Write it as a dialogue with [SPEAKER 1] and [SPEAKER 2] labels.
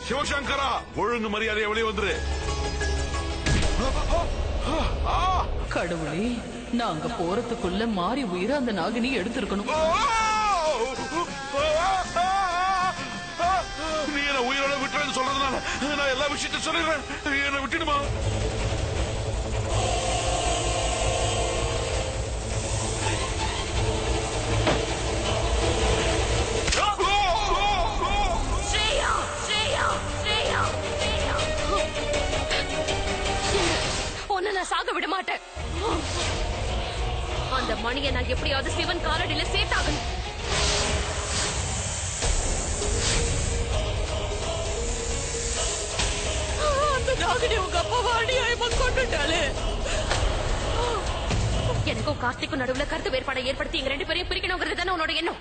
[SPEAKER 1] சிவசங்கரா, ஒழுங்கு மரியாதையை வெளியே வந்துரு.
[SPEAKER 2] கடவுளே, நாங்க போறதுக்குள்ள மாறி உயிரை அந்த நாகினி எடுத்திருக்கணும்.
[SPEAKER 1] நீ என்ன உயிரோட விட்டுறேன்னு சொல்றதுனால நான் எல்லா விஷயத்தையும் சொல்லுறேன். என்ன விட்டுடுமா?
[SPEAKER 3] சாக விட மாட்டேன். அந்த மணியை நான் எப்படியாவது சிவன் காலடியில சேர்த்தாகணும்.
[SPEAKER 2] அந்த நாகினி உங்க அப்பாவை அநியாயமா கொண்டுட்டாளே.
[SPEAKER 3] எனக்கும் கார்த்திக்கும் நடுவுல கருத்து வேறுபாடை ஏற்படுத்தி எங்க 2 பேரையும் பிரிக்கணுங்கிறது தானே உன்னோட எண்ணம்.